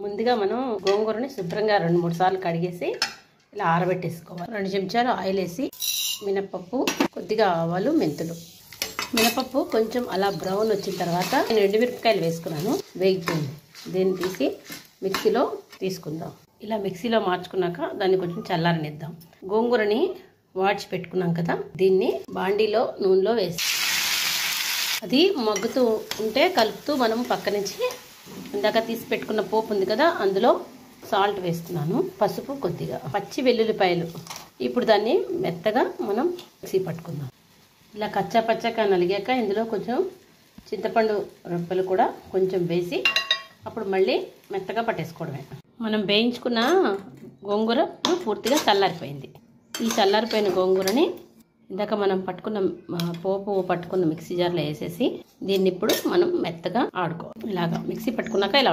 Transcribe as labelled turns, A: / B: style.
A: ముందుగా మనం గోంగూరని శుభ్రంగా 2-3 సార్లు కడిగేసి ఇలా ఆరబెట్టేసుకోవాలి. 2 చెంచాలు ఆయిల్ వేసి మినపప్పు, కొద్దిగా ఆవాలు, మెంతులు. మినపప్పు కొంచెం అలా బ్రౌన్ వచ్చిన తర్వాత నేను ఎండుమిరపకాయలు వేసుకున్నాను, వేగిపోయింది. దీన్ని తీసి మిక్సీలో తీసుకుందాం. ఇలా మిక్సీలో మార్చుకున్నాక దాన్ని కొంచెం చల్లారనిద్దాం. గోంగూరని వాడ్చి పెట్టుకున్నాం కదా, దీన్ని బాండీలో నూనెలో వేసి అది మగ్గుతూ ఉంటే కలుపుతూ మనం పక్క నుంచి ఇందాక తీసి పెట్టుకున్న పోపు ఉంది కదా, అందులో సాల్ట్ వేస్తున్నాను, పసుపు, కొద్దిగా పచ్చి వెల్లుల్లిపాయలు. ఇప్పుడు దాన్ని మెత్తగా మనం మిక్సీ పట్టుకుందాం. ఇలా కచ్చా పచ్చగా నలిగాక ఇందులో కొంచెం చింతపండు రొట్టెలు కూడా కొంచెం వేసి అప్పుడు మళ్ళీ మెత్తగా పట్టేసుకోవడమే. మనం వేయించుకున్న గోంగూర పూర్తిగా చల్లారిపోయింది. ఈ చల్లారిపోయిన గోంగూరని ఇందాక మనం పట్టుకున్న పోపు పట్టుకున్న మిక్సీ జార్లో వేసేసి దీన్ని ఇప్పుడు మనం మెత్తగా ఆడుకోవాలి. ఇలాగా మిక్సీ పట్టుకున్నాక ఇలా